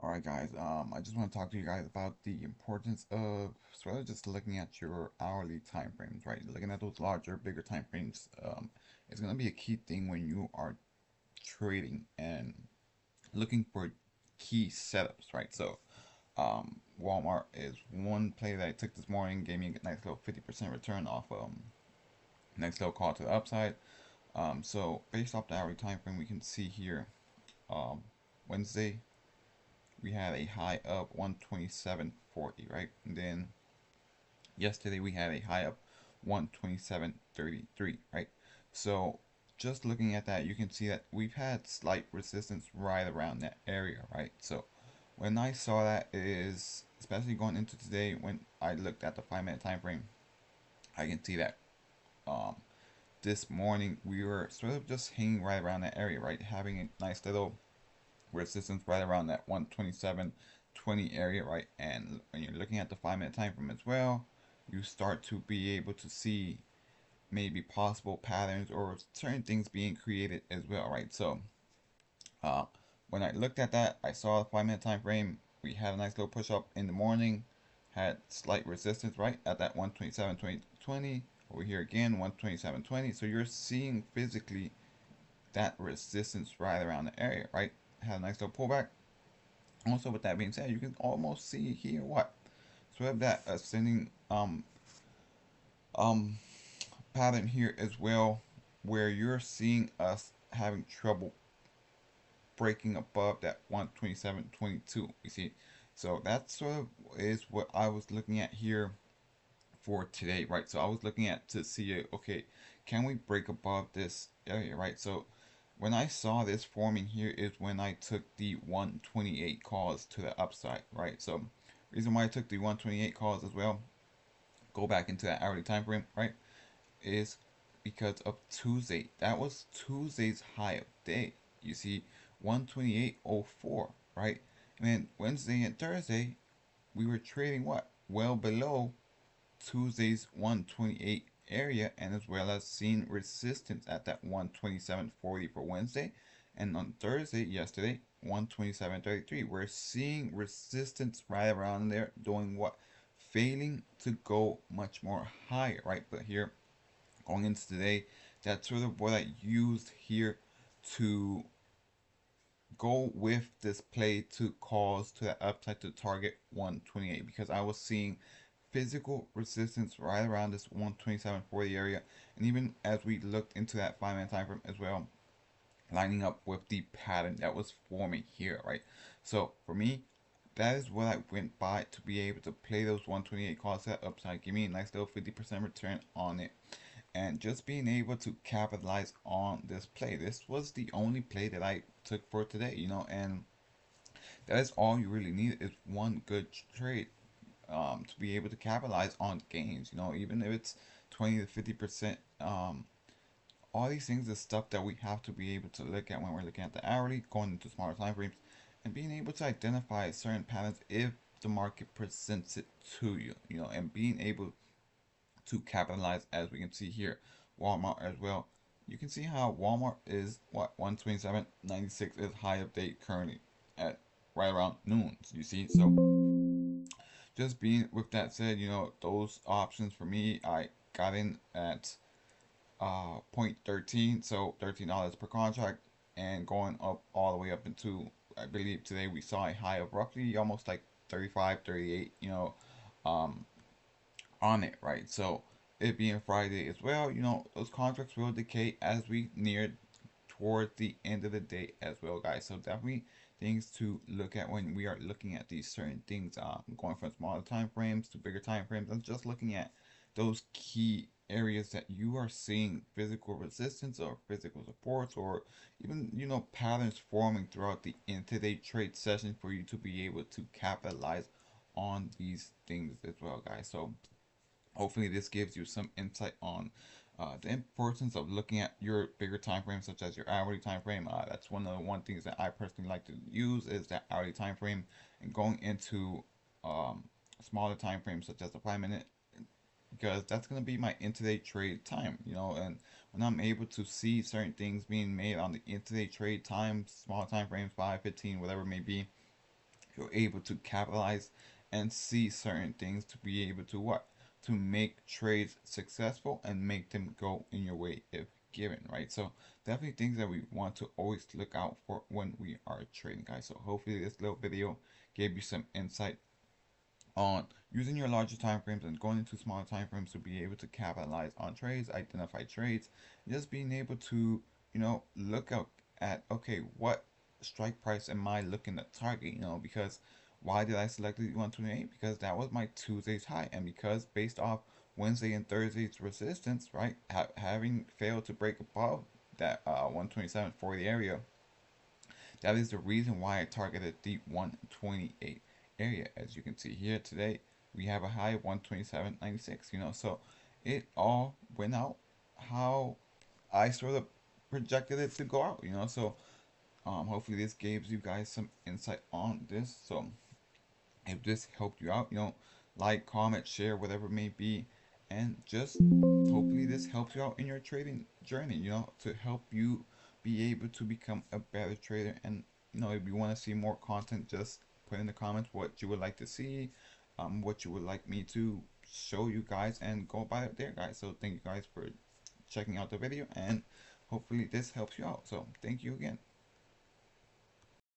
Alright guys, I just want to talk to you guys about the importance of sort of just looking at your hourly time frames, right? Looking at those larger, bigger time frames is going to be a key thing when you are trading and looking for key setups, right? So, Walmart is one play that I took this morning, gave me a nice little 50% return off next little call to the upside. So based off the hourly time frame, we can see here, um, Wednesday we had a high of 127.40, right? And then yesterday we had a high of 127.33, right? So just looking at that, you can see that we've had slight resistance right around that area, right? So when I saw that is, especially going into today, when I looked at the 5 minute time frame, I can see that um, this morning we were sort of just hanging right around that area, right? Having a nice little resistance right around that 127.20 area, right? And when you're looking at the 5 minute time frame as well, you start to be able to see maybe possible patterns or certain things being created as well, right? So uh, when I looked at that, I saw the 5 minute time frame. We had a nice little push up in the morning, had slight resistance right at that 127.20. Over here again, 127.20. So you're seeing physically that resistance right around the area, right? Had a nice little pullback. Also, with that being said, you can almost see here what? So we have that ascending um pattern here as well, where you're seeing us having trouble breaking above that 127.22. You see, so that sort of is what I was looking at here for today, right? So I was looking at to see, okay, can we break above this area, right? So when I saw this forming here is when I took the 128 calls to the upside, right? So reason why I took the 128 calls as well, go back into that hourly time frame, right, is because of Tuesday. That was Tuesday's high of day. You see, 128.04, right? And then Wednesday and Thursday, we were trading what? Well below Tuesday's 128 area, and as well as seeing resistance at that 127.40 for Wednesday, and on Thursday yesterday 127.33. We're seeing resistance right around there doing what? Failing to go much more higher, right? But here going into today, that's sort of what I used here to go with this play to cause to the upside to target 128, because I was seeing physical resistance right around this 127.40 area. And even as we looked into that 5 minute time frame as well, lining up with the pattern that was forming here, right? So for me, that is what I went by to be able to play those 128 calls to that upside, give me a nice little 50% return on it, and just being able to capitalize on this play. This was the only play that I took for today, and that is all you really need is one good trade, to be able to capitalize on gains. Even if it's 20 to 50%. All these things is stuff that we have to be able to look at when we're looking at the hourly, going into smaller time frames, and being able to identify certain patterns if the market presents it to you, and being able to capitalize, as we can see here. Walmart as well. You can see how Walmart is what, 127.96 is high update currently at right around noon. You see, so just being with that said, those options for me, I got in at 0.13, so $13 per contract, and going up all the way up into, I believe today we saw a high of roughly almost like 35, 38, um, on it, right? So it being Friday as well, those contracts will decay as we near toward the end of the day as well, guys. So definitely things to look at when we are looking at these certain things, going from smaller time frames to bigger time frames, and just looking at those key areas that you are seeing physical resistance or physical supports, or even patterns forming throughout the intraday trade session for you to be able to capitalize on these things as well, guys. So hopefully this gives you some insight on the importance of looking at your bigger time frame, such as your hourly time frame. That's one of the things that I personally like to use, is that hourly time frame, and going into um, smaller time frames such as a 5 minute, because that's going to be my intraday trade time, and when I'm able to see certain things being made on the intraday trade time, small time frames, 5, 15, whatever it may be, you're able to capitalize and see certain things to be able to what? To make trades successful and make them go in your way if given, right? So definitely things that we want to always look out for when we are trading, guys. So hopefully this little video gave you some insight on using your larger time frames and going into smaller time frames to be able to capitalize on trades, identify trades, just being able to, look out at, okay, what strike price am I looking to target, because why did I select the 128? Because that was my Tuesday's high, and because based off Wednesday and Thursday's resistance, right, having failed to break above that 127.40 area, that is the reason why I targeted the 128 area. As you can see here today, we have a high of 127.96, so it all went out how I sort of projected it to go out, so hopefully this gives you guys some insight on this. So if this helped you out, like, comment, share, whatever it may be, and just hopefully this helps you out in your trading journey, to help you be able to become a better trader. And if you want to see more content, just put in the comments what you would like to see, what you would like me to show you guys, and go about it there, guys. So thank you guys for checking out the video, and hopefully this helps you out. So thank you again.